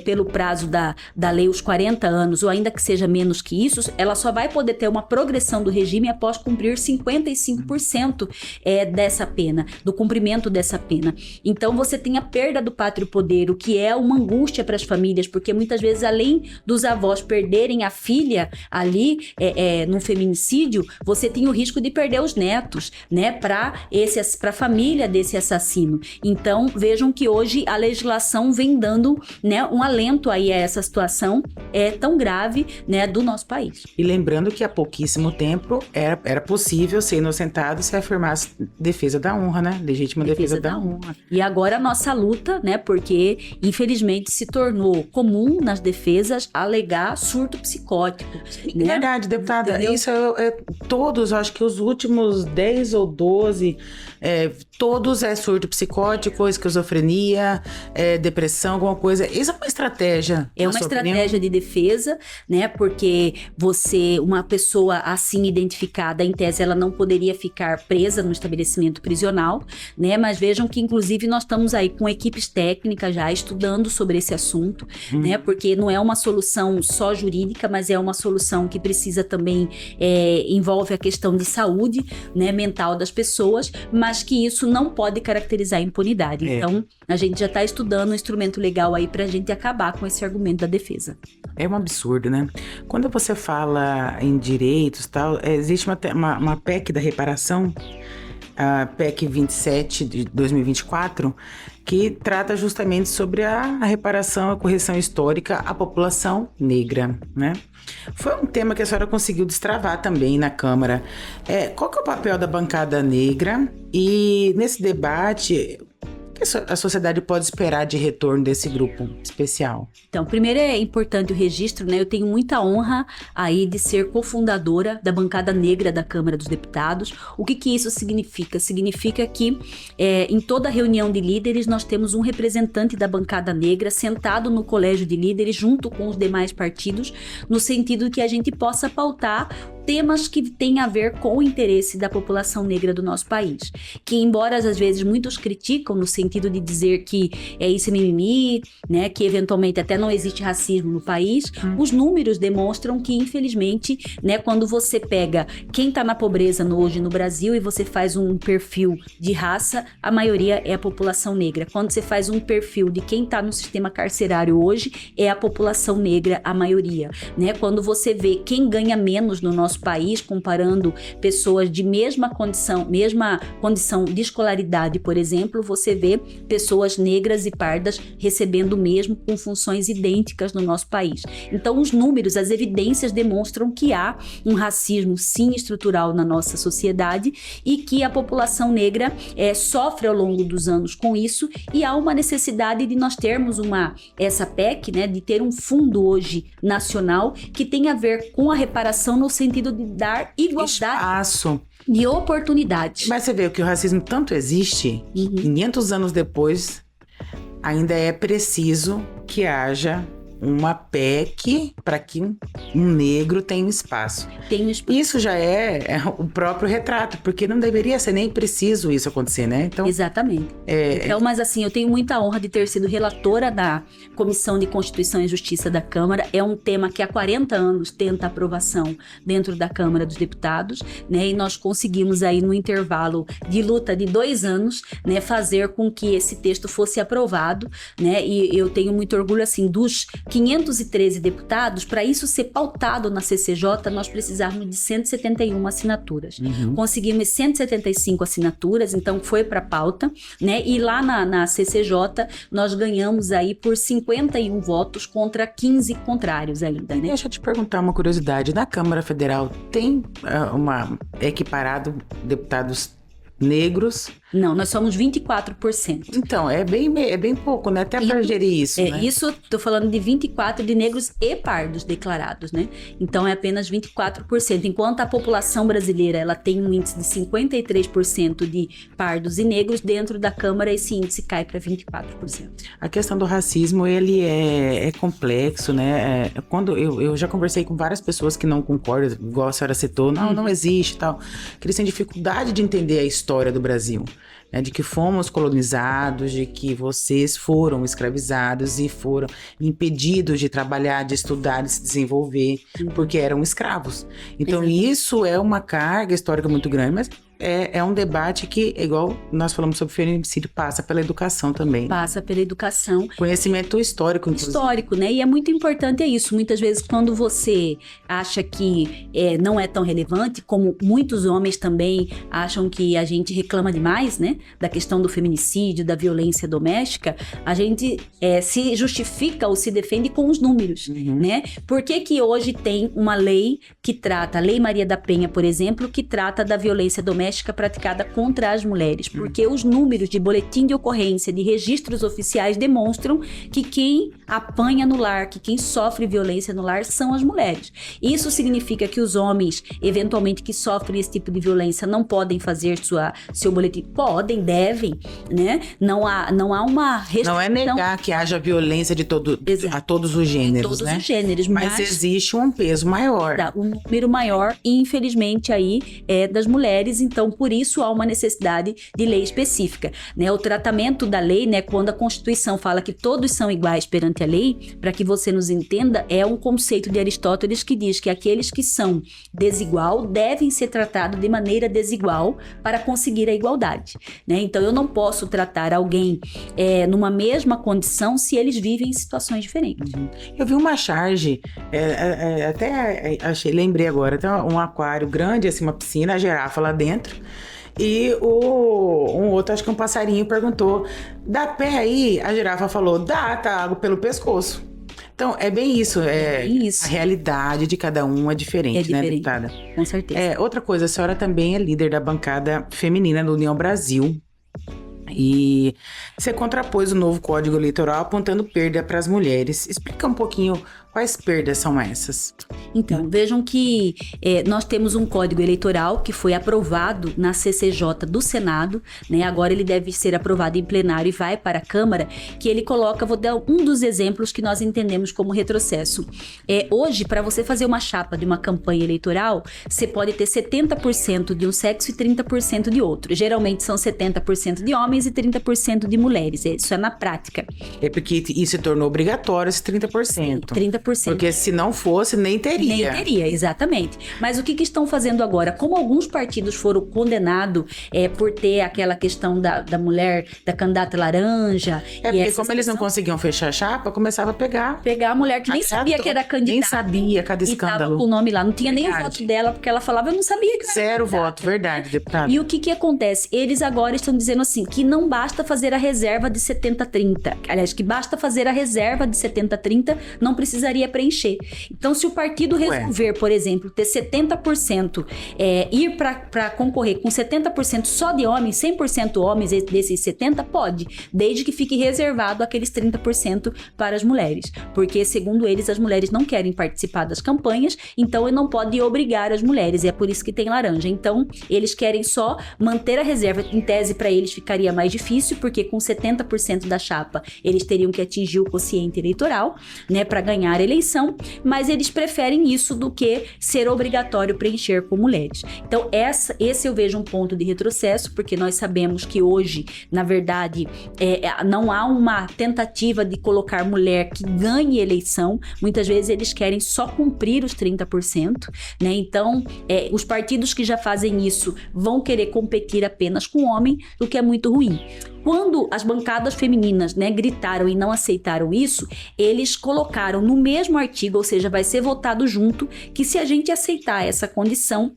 pelo prazo da lei, os 40 anos, ou ainda que seja menos que isso, ela só vai poder ter uma progressão do regime após cumprir 55% dessa pena, do cumprimento dessa pena. Então você tem a perda do pátrio poder, o que é uma angústia para as famílias, porque muitas vezes, além dos avós perderem a filha ali no feminicídio, você tem o risco de perder os netos, né, para a família desse assassino. Então vejam que hoje a legislação vem dando, né, um alento aí a essa situação tão grave, né, do nosso país. E lembrando que há pouquíssimo pouquíssimo tempo, era possível ser inocentado se afirmasse defesa da honra, né? Legítima defesa da honra. E agora a nossa luta, né? Porque, infelizmente, se tornou comum nas defesas alegar surto psicótico. Né? Verdade, deputada. Entendeu? Isso todos, acho que os últimos 10 ou 12, todos é surto psicótico, esquizofrenia, depressão, alguma coisa. Isso é uma estratégia. É uma estratégia de defesa, né? Porque uma pessoa assim identificada, em tese, ela não poderia ficar presa no estabelecimento prisional, né? Mas vejam que, inclusive, nós estamos aí com equipes técnicas já estudando sobre esse assunto, né? Porque não é uma solução só jurídica, mas é uma solução que precisa também, envolve a questão de saúde, né, mental das pessoas, mas que isso não pode caracterizar a impunidade. Então, a gente já está estudando um instrumento legal aí para a gente acabar com esse argumento da defesa. É um absurdo, né? Quando você fala em direitos e tal, existe uma PEC da reparação, a PEC 27 de 2024, que trata justamente sobre a reparação, a correção histórica à população negra, né? Foi um tema que a senhora conseguiu destravar também na Câmara. Qual que é o papel da bancada negra? E nesse debate, o que a sociedade pode esperar de retorno desse grupo especial? Então, primeiro é importante o registro, né? Eu tenho muita honra aí de ser cofundadora da bancada negra da Câmara dos Deputados. O que isso significa? Significa que em toda reunião de líderes nós temos um representante da bancada negra sentado no colégio de líderes junto com os demais partidos, no sentido que a gente possa pautar temas que têm a ver com o interesse da população negra do nosso país. Que, embora às vezes muitos criticam no sentido de dizer que isso é mimimi, né, que eventualmente até não existe racismo no país, os números demonstram que, infelizmente, né, quando você pega quem está na pobreza hoje no Brasil e você faz um perfil de raça, a maioria é a população negra. Quando você faz um perfil de quem está no sistema carcerário hoje, é a população negra a maioria. Né? Quando você vê quem ganha menos no nosso país, comparando pessoas de mesma condição de escolaridade, por exemplo, você vê pessoas negras e pardas recebendo o mesmo com funções idênticas no nosso país. Então, os números, as evidências demonstram que há um racismo, sim, estrutural na nossa sociedade e que a população negra sofre ao longo dos anos com isso, e há uma necessidade de nós termos essa PEC, né, de ter um fundo hoje nacional que tem a ver com a reparação no sentido de dar igualdade Espaço. de oportunidade. Mas você vê que o racismo tanto existe, 500 anos depois, ainda é preciso que haja uma PEC para que um negro tenha um espaço. Isso já é o próprio retrato, porque não deveria ser nem preciso isso acontecer, né? Então, exatamente. Então, mas assim, eu tenho muita honra de ter sido relatora da Comissão de Constituição e Justiça da Câmara. É um tema que há 40 anos tenta aprovação dentro da Câmara dos Deputados, né? E nós conseguimos aí no intervalo de luta de 2 anos, né, fazer com que esse texto fosse aprovado, né? E eu tenho muito orgulho, assim, dos 513 deputados. Para isso ser pautado na CCJ, nós precisávamos de 171 assinaturas. Conseguimos 175 assinaturas, então foi para pauta, né? E lá na CCJ, nós ganhamos aí por 51 votos contra 15 contrários ainda, né? Deixa eu te perguntar uma curiosidade. Na Câmara Federal tem equiparado deputados negros? Não, nós somos 24%. Então, é bem pouco, né? Até para gerir isso, né? Isso, tô falando de 24% de negros e pardos declarados, né? Então, é apenas 24%. Enquanto a população brasileira, ela tem um índice de 53% de pardos e negros, dentro da Câmara esse índice cai para 24%. A questão do racismo, ele é complexo, né? Quando eu já conversei com várias pessoas que não concordam, igual a senhora citou, não existe e tal, que eles têm dificuldade de entender a história do Brasil. Né, de que fomos colonizados, de que vocês foram escravizados e foram impedidos de trabalhar, de estudar, de se desenvolver, porque eram escravos. Então, isso é uma carga histórica muito grande, mas é um debate que, igual nós falamos sobre o feminicídio, passa pela educação também. Passa pela educação. Conhecimento histórico, inclusive. Histórico, né? E é muito importante isso. Muitas vezes, quando você acha que não é tão relevante, como muitos homens também acham que a gente reclama demais, né? da questão do feminicídio, da violência doméstica, a gente se justifica ou se defende com os números, né? Por que hoje tem uma lei que trata, a Lei Maria da Penha, por exemplo, que trata da violência doméstica praticada contra as mulheres? Porque os números de boletim de ocorrência, de registros oficiais demonstram que quem apanha no lar, que quem sofre violência no lar são as mulheres. Isso significa que os homens, eventualmente, que sofrem esse tipo de violência não podem fazer seu boletim? Podem, devem, né? Não há uma restrição. Não é negar que haja violência a todos os gêneros, todos os gêneros, mas existe um peso maior. Um número maior, infelizmente, aí é das mulheres, então por isso há uma necessidade de lei específica, né? O tratamento da lei, né, quando a Constituição fala que todos são iguais perante a lei, para que você nos entenda, é um conceito de Aristóteles que diz que aqueles que são desigual devem ser tratados de maneira desigual para conseguir a igualdade, né? Então eu não posso tratar alguém numa mesma condição se eles vivem em situações diferentes. Eu vi uma charge, lembrei agora, tem um aquário grande, assim, uma piscina, a girafa lá dentro. E um outro, acho que um passarinho, perguntou: dá pé aí? A girafa falou: dá, tá água pelo pescoço. Então, é bem isso. A realidade de cada um é diferente, né, deputada? Com certeza. Outra coisa, a senhora também é líder da bancada feminina do União Brasil. E você contrapôs o novo Código Eleitoral apontando perda para as mulheres. Explica um pouquinho quais perdas são essas. Então, vejam que nós temos um Código Eleitoral que foi aprovado na CCJ do Senado, né? Agora ele deve ser aprovado em plenário e vai para a Câmara, que ele coloca, vou dar um dos exemplos que nós entendemos como retrocesso. Hoje, para você fazer uma chapa de uma campanha eleitoral, você pode ter 70% de um sexo e 30% de outro. Geralmente são 70% de homens e 30% de mulheres. Isso é na prática. É porque isso se tornou obrigatório, esse 30%. 30%. Porque se não fosse, nem teria. Nem teria, exatamente. Mas o que estão fazendo agora? Como alguns partidos foram condenados por ter aquela questão da mulher, da candidata laranja. Porque como eles não conseguiam fechar a chapa, começava a pegar a mulher que nem sabia que era candidata. Nem sabia, cada escândalo. E tava com o nome lá. Não tinha nem o voto dela, porque ela falava, eu não sabia que era Zero voto, verdade, deputada. E o que acontece? Eles agora estão dizendo assim, que não basta fazer a reserva de 70-30. Aliás, que basta fazer a reserva de 70-30, não precisaria preencher. Então, se o partido resolver, por exemplo, ter 70%, ir para concorrer com 70% só de homens, 100% homens desses 70%, pode, desde que fique reservado aqueles 30% para as mulheres. Porque, segundo eles, as mulheres não querem participar das campanhas, então ele não pode obrigar as mulheres, e é por isso que tem laranja. Então, eles querem só manter a reserva. Em tese, para eles ficaria mais difícil, porque com 70% da chapa, eles teriam que atingir o quociente eleitoral, né, para ganhar a eleição, mas eles preferem isso do que ser obrigatório preencher com mulheres. Então, esse eu vejo um ponto de retrocesso, porque nós sabemos que hoje, na verdade, não há uma tentativa de colocar mulher que ganhe eleição. Muitas vezes eles querem só cumprir os 30%, né? Então, os partidos que já fazem isso vão querer competir apenas com homem, o que é muito ruim. Quando as bancadas femininas, né, gritaram e não aceitaram isso, eles colocaram no mesmo artigo, ou seja, vai ser votado junto, que se a gente aceitar essa condição,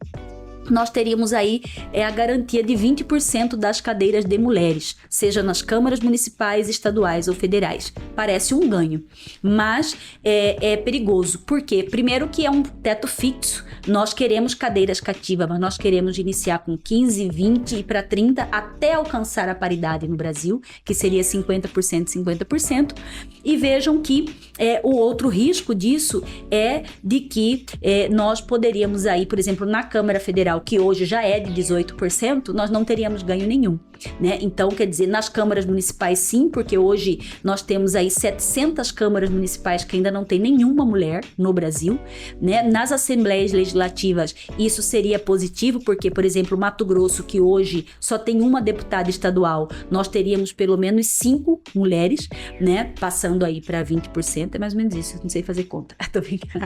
nós teríamos aí a garantia de 20% das cadeiras de mulheres, seja nas câmaras municipais, estaduais ou federais. Parece um ganho, mas é perigoso. Por quê? Primeiro que é um teto fixo. Nós queremos cadeiras cativas, mas nós queremos iniciar com 15, 20 e para 30 até alcançar a paridade no Brasil, que seria 50%, 50%. E vejam que o outro risco disso é de que nós poderíamos aí, por exemplo, na Câmara Federal, que hoje já é de 18%, nós não teríamos ganho nenhum, né? Então, quer dizer, nas câmaras municipais sim, porque hoje nós temos aí 700 câmaras municipais que ainda não tem nenhuma mulher no Brasil, né? Nas assembleias legislativas isso seria positivo, porque, por exemplo, Mato Grosso, que hoje só tem uma deputada estadual, nós teríamos pelo menos 5 mulheres, né? Passando aí para 20%, é mais ou menos isso, não sei fazer conta. Tô brincando.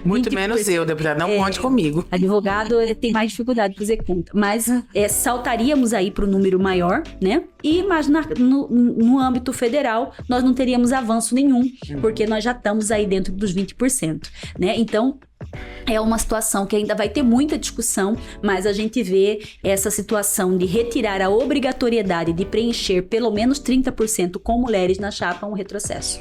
Muito menos eu, deputada, não conte comigo. Advogado tem mais dificuldade de fazer conta, mas saltaríamos aí para o número maior, né? Mas no âmbito federal nós não teríamos avanço nenhum, porque nós já estamos aí dentro dos 20%, né? Então, é uma situação que ainda vai ter muita discussão, mas a gente vê essa situação de retirar a obrigatoriedade de preencher pelo menos 30% com mulheres na chapa um retrocesso.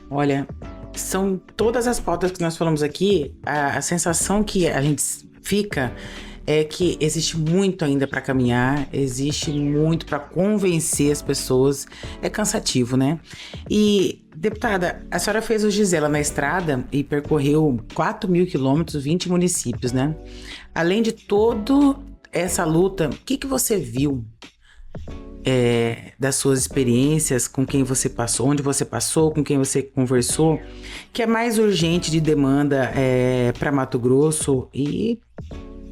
Olha, são todas as pautas que nós falamos aqui, a sensação que a gente fica é que existe muito ainda para caminhar, existe muito para convencer as pessoas, é cansativo, né? E, deputada, a senhora fez o Gisela na estrada e percorreu 4.000 quilômetros, 20 municípios, né? Além de toda essa luta, o que você viu das suas experiências, com quem você passou, onde você passou, com quem você conversou, que é mais urgente de demanda para Mato Grosso e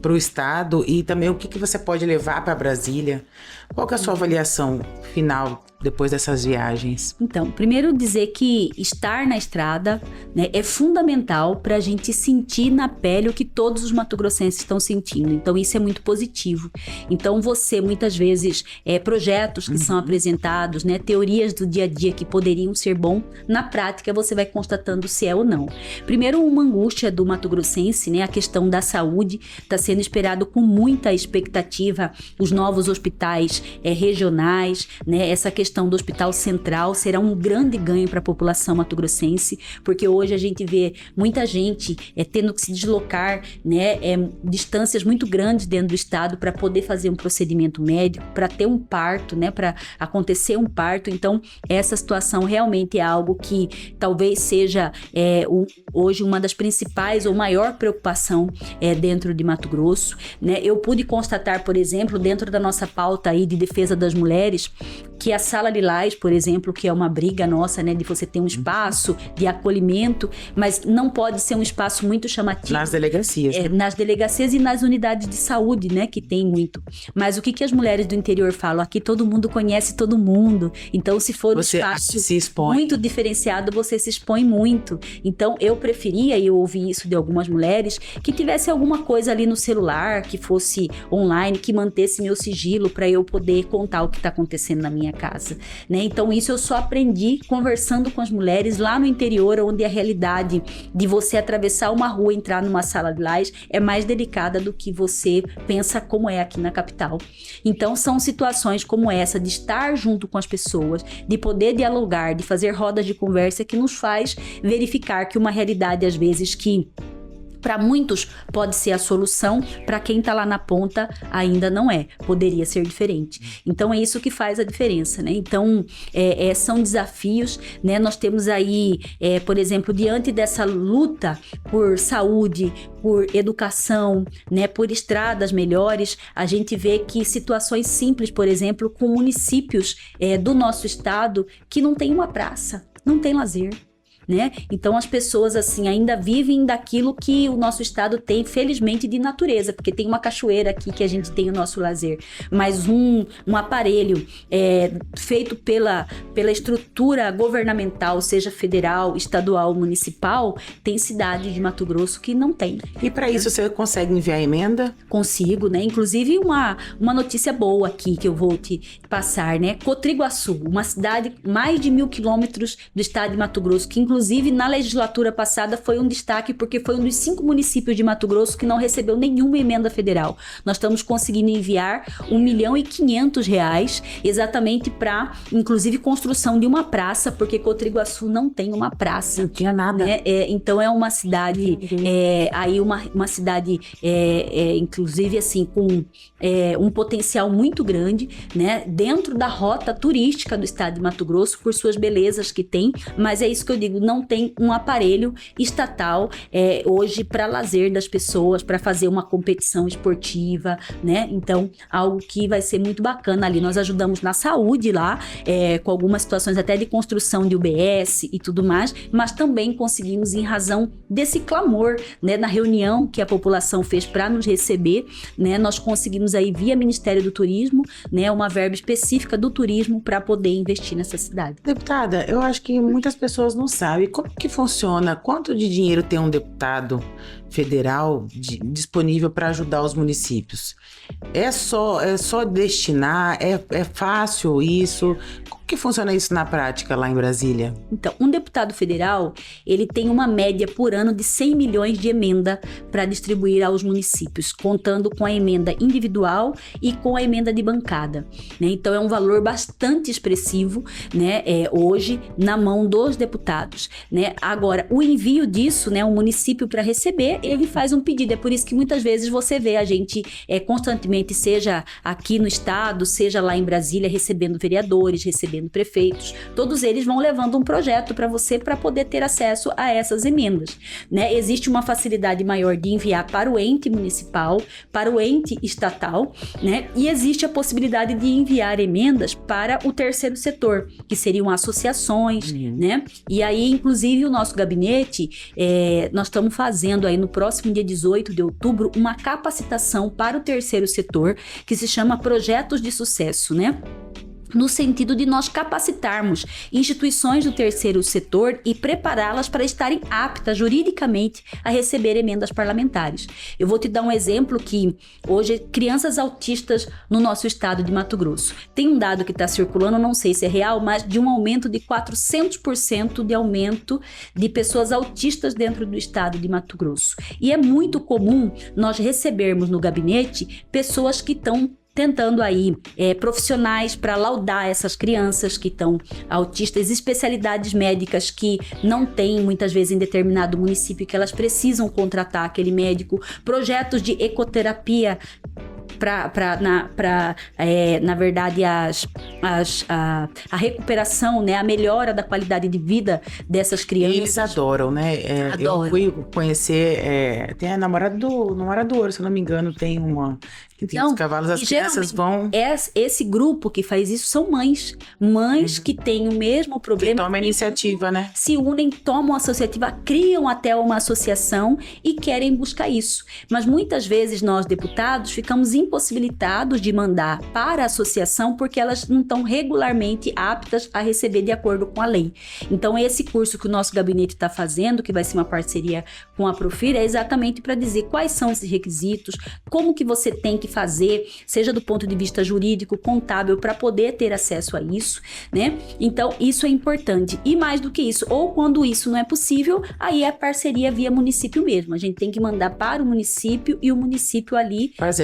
para o estado, e também o que você pode levar para Brasília? Qual que é a sua avaliação final depois dessas viagens? Então, primeiro dizer que estar na estrada, né, é fundamental para a gente sentir na pele o que todos os mato-grossenses estão sentindo. Então, isso é muito positivo. Então, você, muitas vezes, projetos que são apresentados, né, teorias do dia a dia que poderiam ser bom, na prática você vai constatando se é ou não. Primeiro, uma angústia do mato-grossense, né, a questão da saúde, está sendo esperado com muita expectativa os novos hospitais regionais, né, essa questão do Hospital Central será um grande ganho para a população mato-grossense, porque hoje a gente vê muita gente tendo que se deslocar, né, distâncias muito grandes dentro do estado para poder fazer um procedimento médico, para ter um parto, né, para acontecer um parto. Então, essa situação realmente é algo que talvez seja hoje uma das principais ou maior preocupação dentro de Mato Grosso, né? Eu pude constatar, por exemplo, dentro da nossa pauta aí de defesa das mulheres, que a Sala Lilás, por exemplo, que é uma briga nossa, né, de você ter um espaço de acolhimento, mas não pode ser um espaço muito chamativo. Nas delegacias. Né? Nas delegacias e nas unidades de saúde, né, que tem muito. Mas o que as mulheres do interior falam? Aqui todo mundo conhece todo mundo. Então, se for um espaço muito diferenciado, você se expõe muito. Então, eu preferia, e eu ouvi isso de algumas mulheres, que tivesse alguma coisa ali no celular, que fosse online, que mantesse meu sigilo para eu poder contar o que está acontecendo na minha casa, né? Então isso eu só aprendi conversando com as mulheres lá no interior, onde a realidade de você atravessar uma rua e entrar numa sala de lajes é mais delicada do que você pensa como é aqui na capital. Então são situações como essa, de estar junto com as pessoas, de poder dialogar, de fazer rodas de conversa, que nos faz verificar que uma realidade às vezes que para muitos pode ser a solução, para quem está lá na ponta ainda não é, poderia ser diferente. Então é isso que faz a diferença, né? Então são desafios, né? Nós temos aí, por exemplo, diante dessa luta por saúde, por educação, né? Por estradas melhores, a gente vê que situações simples, por exemplo, com municípios do nosso estado que não tem uma praça, não tem lazer. Né? Então as pessoas assim ainda vivem daquilo que o nosso estado tem, felizmente, de natureza, porque tem uma cachoeira aqui que a gente tem o nosso lazer, mas um aparelho feito pela estrutura governamental, seja federal, estadual, municipal, tem cidade de Mato Grosso que não tem. E para isso você consegue enviar emenda? Consigo, né? Inclusive uma notícia boa aqui que eu vou te passar, né? Cotriguaçu, uma cidade mais de 1.000 quilômetros do estado de Mato Grosso, que inclusive na legislatura passada foi um destaque, porque foi um dos 5 municípios de Mato Grosso que não recebeu nenhuma emenda federal. Nós estamos conseguindo enviar R$1.500.000 exatamente para, inclusive, construção de uma praça, porque Cotriguaçu não tem uma praça. Não tinha nada. Né? Então é uma cidade, aí uma cidade, inclusive assim, com um potencial muito grande, né? Dentro da rota turística do estado de Mato Grosso, por suas belezas que tem, mas é isso que eu digo, não tem um aparelho estatal hoje para lazer das pessoas, para fazer uma competição esportiva, né? Então, algo que vai ser muito bacana ali. Nós ajudamos na saúde lá, com algumas situações até de construção de UBS e tudo mais, mas também conseguimos, em razão desse clamor, né, na reunião que a população fez para nos receber, né, nós conseguimos aí, via Ministério do Turismo, né, uma verba específica do turismo para poder investir nessa cidade. Deputada, eu acho que muitas pessoas não sabem como que funciona, quanto de dinheiro tem um deputado federal disponível para ajudar os municípios? É só destinar? É fácil isso? Como que funciona isso na prática lá em Brasília? Então, um deputado federal, ele tem uma média por ano de 100 milhões de emenda para distribuir aos municípios, contando com a emenda individual e com a emenda de bancada, né? Então, é um valor bastante expressivo, né, hoje, na mão dos deputados, né? Agora, o envio disso, né, o município para receber, ele faz um pedido. É por isso que muitas vezes você vê a gente constantemente, seja aqui no estado, seja lá em Brasília, recebendo vereadores, recebendo prefeitos, todos eles vão levando um projeto para você para poder ter acesso a essas emendas, né? Existe uma facilidade maior de enviar para o ente municipal, para o ente estatal, né? E existe a possibilidade de enviar emendas para o terceiro setor, que seriam associações, né? E aí, inclusive, o nosso gabinete, nós estamos fazendo aí no próximo dia 18 de outubro uma capacitação para o terceiro setor, que se chama Projetos de Sucesso, né? No sentido de nós capacitarmos instituições do terceiro setor e prepará-las para estarem aptas juridicamente a receber emendas parlamentares. Eu vou te dar um exemplo que hoje crianças autistas no nosso estado de Mato Grosso. Tem um dado que está circulando, não sei se é real, mas de um aumento de 400% de aumento de pessoas autistas dentro do estado de Mato Grosso. E é muito comum nós recebermos no gabinete pessoas que estão tentando aí profissionais para laudar essas crianças que estão autistas, especialidades médicas que não tem muitas vezes em determinado município, que elas precisam contratar aquele médico, projetos de ecoterapia na verdade, a recuperação, né, a melhora da qualidade de vida dessas crianças. Eles adoram, né? Adoram. Eu fui conhecer, tem a namorada do Ouro, se eu não me engano, tem uma... Que tem os cavalos, as crianças vão... Esse grupo que faz isso são mães que têm o mesmo problema. Que toma a iniciativa, né? Se unem, tomam a associativa, criam até uma associação e querem buscar isso. Mas muitas vezes nós, deputados, ficamos impossibilitados de mandar para a associação porque elas não estão regularmente aptas a receber de acordo com a lei. Então, esse curso que o nosso gabinete está fazendo, que vai ser uma parceria com a Profir, é exatamente para dizer quais são esses requisitos, como que você tem que fazer, seja do ponto de vista jurídico, contábil, para poder ter acesso a isso, né? Então, isso é importante. E mais do que isso, ou quando isso não é possível, aí é a parceria via município mesmo. A gente tem que mandar para o município e o município ali fazer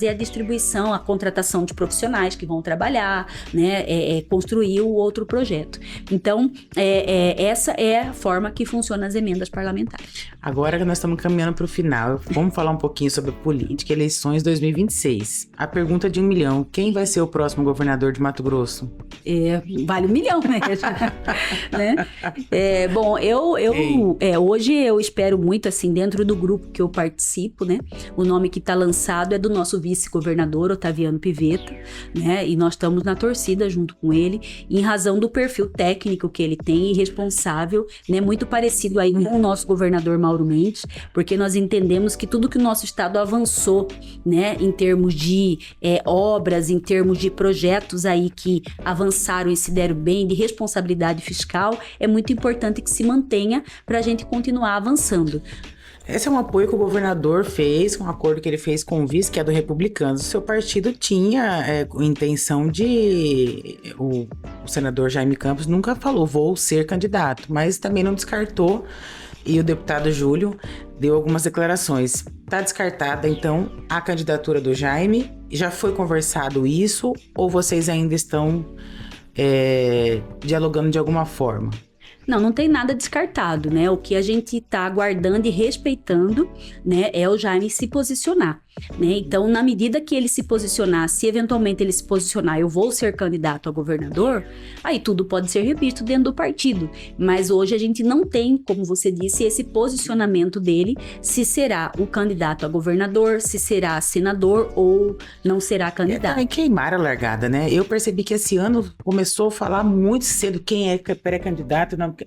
a distribuição, a contratação de profissionais que vão trabalhar, né? Construir o outro projeto. Então, essa é a forma que funcionam as emendas parlamentares. Agora que nós estamos caminhando para o final, vamos falar um pouquinho sobre política, eleições 2026. A pergunta de 1 milhão: quem vai ser o próximo governador de Mato Grosso? Vale 1 milhão, né? Bom, hoje eu espero muito, assim, dentro do grupo que eu participo, né? O nome que está lançado é do nosso vice-governador, Otaviano Pivetta, né? E nós estamos na torcida junto com ele, em razão do perfil técnico que ele tem e responsável, né? Muito parecido aí com o nosso governador Mauro Mendes, porque nós entendemos que tudo que o nosso estado avançou, né? Em termos de obras, em termos de projetos aí que avançaram e se deram bem, de responsabilidade fiscal, é muito importante que se mantenha para a gente continuar avançando. Esse é um apoio que o governador fez, um acordo que ele fez com o vice, que é do Republicanos. O seu partido tinha intenção de... O senador Jaime Campos nunca falou, vou ser candidato, mas também não descartou. E o deputado Júlio deu algumas declarações. Está descartada, então, a candidatura do Jaime? Já foi conversado isso? Ou vocês ainda estão dialogando de alguma forma? Não tem nada descartado, né? O que a gente está aguardando e respeitando, né, é o Jaime se posicionar, né? Então, na medida que ele se posicionar, se eventualmente ele se posicionar, eu vou ser candidato a governador, aí tudo pode ser revisto dentro do partido. Mas hoje a gente não tem, como você disse, esse posicionamento dele, se será o candidato a governador, se será senador ou não será candidato. É queimar a largada, né? Eu percebi que esse ano começou a falar muito cedo quem é pré-candidato, não.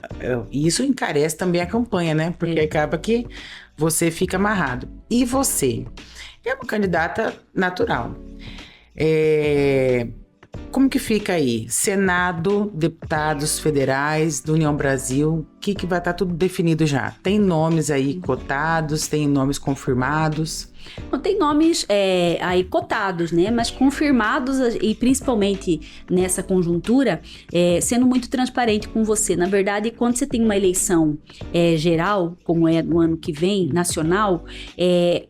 E isso encarece também a campanha, né? Porque acaba que você fica amarrado. E você? É uma candidata natural. como que fica aí? Senado, deputados federais do União Brasil, que vai estar tudo definido já? Tem nomes aí cotados, tem nomes confirmados? Não, tem nomes aí cotados, né? Mas confirmados, e principalmente nessa conjuntura, sendo muito transparente com você. Na verdade, quando você tem uma eleição geral, como é no ano que vem, nacional,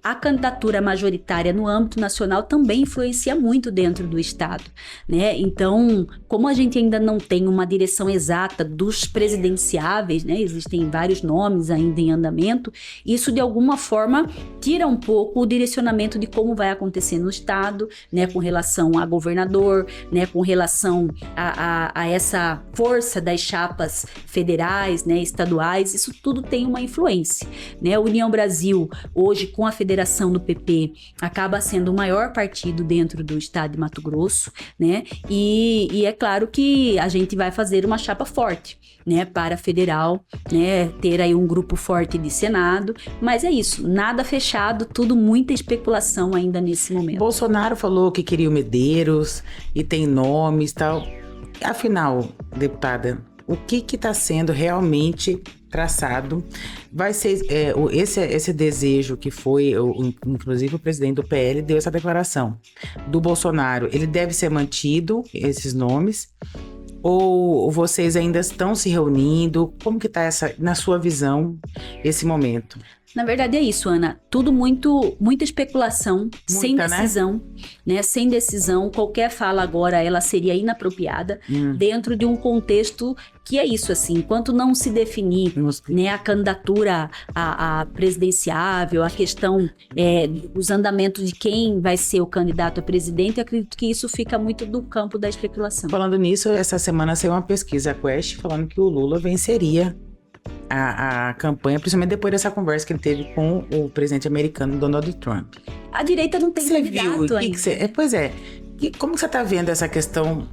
a candidatura majoritária no âmbito nacional também influencia muito dentro do Estado, né? Então, como a gente ainda não tem uma direção exata dos presidenciáveis, né? Existem vários nomes ainda em andamento, isso de alguma forma tira um pouco o direcionamento de como vai acontecer no Estado, né, com relação a governador, né, com relação a essa força das chapas federais, né, estaduais, isso tudo tem uma influência, né? O União Brasil, hoje, com a federação do PP, acaba sendo o maior partido dentro do Estado de Mato Grosso, né? E é claro que a gente vai fazer uma chapa forte, né, para federal, né, ter aí um grupo forte de Senado, mas é isso, nada fechado, tudo muita especulação ainda nesse momento. Bolsonaro falou que queria o Medeiros e tem nomes e tal. Afinal, deputada, o que está sendo realmente traçado? Vai ser esse desejo que foi, inclusive o presidente do PL deu essa declaração do Bolsonaro, ele deve ser mantido, esses nomes? Ou vocês ainda estão se reunindo? Como que está na sua visão, esse momento? Na verdade é isso, Ana. Tudo muita especulação, sem decisão, né? Sem decisão. Qualquer fala agora, ela seria inapropriada dentro de um contexto que é isso, assim, enquanto não se definir, né, a candidatura a presidenciável, a questão dos andamentos de quem vai ser o candidato a presidente, eu acredito que isso fica muito do campo da especulação. Falando nisso, essa semana saiu uma pesquisa Quest falando que o Lula venceria a campanha, principalmente depois dessa conversa que ele teve com o presidente americano Donald Trump. A direita não tem candidato ainda. Pois é. Como que você está vendo essa questão?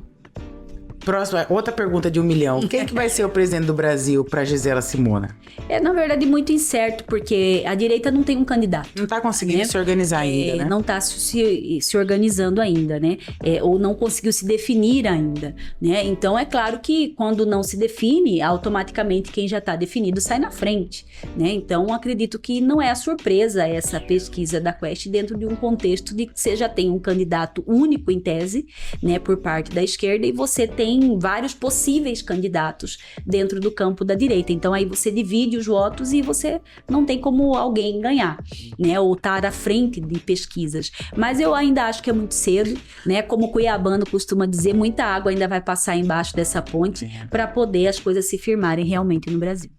Próxima, outra pergunta de 1 milhão. Quem que vai ser o presidente do Brasil para Gisela Simona? É, na verdade, muito incerto, porque a direita não tem um candidato. Não está conseguindo se organizar ainda, né? Não está se organizando ainda, né? Ou não conseguiu se definir ainda, né? Então, é claro que quando não se define, automaticamente quem já está definido sai na frente, né? Então, acredito que não é a surpresa essa pesquisa da Quest dentro de um contexto de que você já tem um candidato único em tese, né? Por parte da esquerda, e você tem vários possíveis candidatos dentro do campo da direita. Então aí você divide os votos e você não tem como alguém ganhar, né? Ou estar à frente de pesquisas. Mas eu ainda acho que é muito cedo, né? Como o cuiabano costuma dizer, muita água ainda vai passar embaixo dessa ponte para poder as coisas se firmarem realmente no Brasil.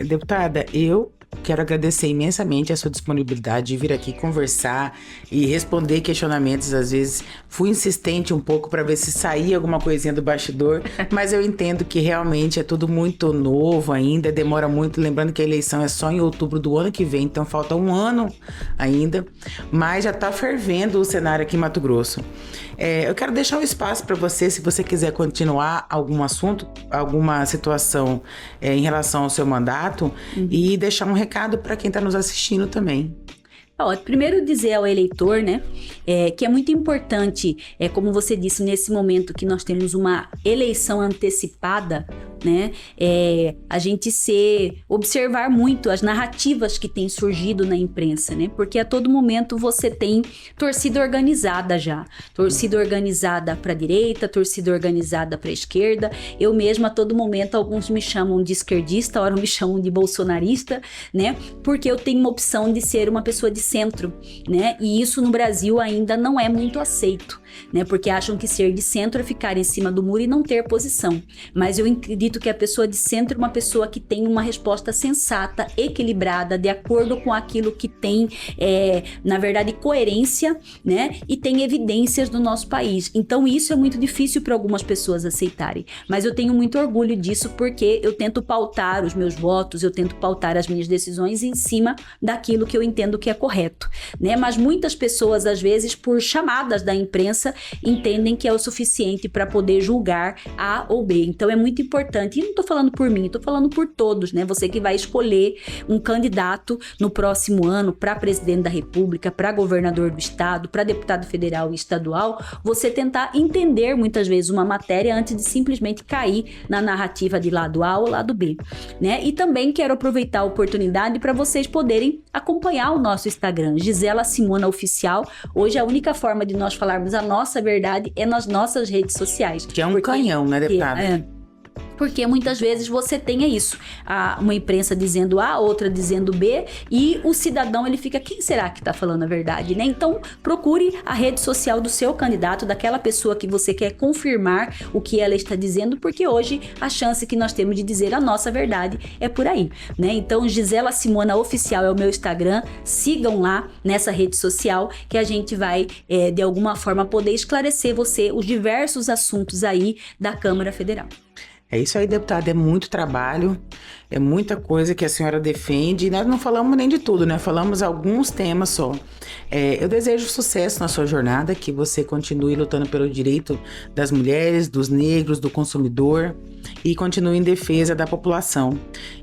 Deputada, eu quero agradecer imensamente a sua disponibilidade de vir aqui conversar e responder questionamentos. Às vezes fui insistente um pouco para ver se saía alguma coisinha do bastidor, mas eu entendo que realmente é tudo muito novo ainda, demora muito. Lembrando que a eleição é só em outubro do ano que vem, então falta 1 ano ainda, mas já está fervendo o cenário aqui em Mato Grosso. Eu quero deixar um espaço para você, se você quiser continuar algum assunto, alguma situação em relação ao seu mandato, e deixar um recado para quem está nos assistindo também. Primeiro dizer ao eleitor, né, que é muito importante, como você disse, nesse momento que nós temos uma eleição antecipada, né, a gente observar muito as narrativas que têm surgido na imprensa, né, porque a todo momento você tem torcida organizada já, torcida organizada para a direita, torcida organizada para a esquerda. Eu mesma, a todo momento, alguns me chamam de esquerdista, outros me chamam de bolsonarista, né, porque eu tenho uma opção de ser uma pessoa de centro, né, e isso no Brasil ainda não é muito aceito, né, porque acham que ser de centro é ficar em cima do muro e não ter posição. Mas eu acredito que a pessoa de centro é uma pessoa que tem uma resposta sensata, equilibrada, de acordo com aquilo que tem, na verdade, coerência, né, e tem evidências do nosso país. Então isso é muito difícil para algumas pessoas aceitarem, mas eu tenho muito orgulho disso, porque eu tento pautar os meus votos, eu tento pautar as minhas decisões em cima daquilo que eu entendo que é correto. correto, né? Mas muitas pessoas, às vezes, por chamadas da imprensa, entendem que é o suficiente para poder julgar A ou B. Então, é muito importante, e não estou falando por mim, estou falando por todos, né? Você que vai escolher um candidato no próximo ano para presidente da República, para governador do estado, para deputado federal e estadual, você tentar entender muitas vezes uma matéria antes de simplesmente cair na narrativa de lado A ou lado B, né? E também quero aproveitar a oportunidade para vocês poderem acompanhar o nosso Instagram, Gisela Simona Oficial. Hoje a única forma de nós falarmos a nossa verdade é nas nossas redes sociais. Que é um canhão, né, deputada? Porque muitas vezes você tem isso, uma imprensa dizendo A, outra dizendo B, e o cidadão ele fica, quem será que está falando a verdade, né? Então procure a rede social do seu candidato, daquela pessoa que você quer confirmar o que ela está dizendo, porque hoje a chance que nós temos de dizer a nossa verdade é por aí, né? Então Gisela Simona Oficial é o meu Instagram, sigam lá nessa rede social que a gente vai de alguma forma poder esclarecer você os diversos assuntos aí da Câmara Federal. É isso aí, deputada, é muito trabalho, é muita coisa que a senhora defende, e nós não falamos nem de tudo, né? Falamos alguns temas só. Eu desejo sucesso na sua jornada, que você continue lutando pelo direito das mulheres, dos negros, do consumidor, e continue em defesa da população.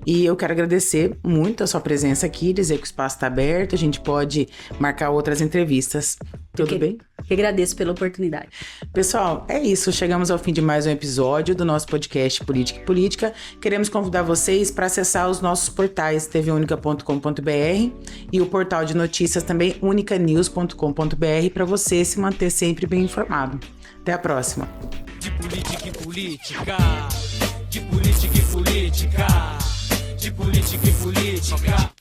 E eu quero agradecer muito a sua presença aqui, dizer que o espaço está aberto, a gente pode marcar outras entrevistas. Tudo bem? Que agradeço pela oportunidade. Pessoal, é isso. Chegamos ao fim de mais um episódio do nosso podcast Política e Política. Queremos convidar vocês para acessar os nossos portais tvunica.com.br e o portal de notícias também unicanews.com.br para você se manter sempre bem informado. Até a próxima. De política e política, de política e política, de política e política.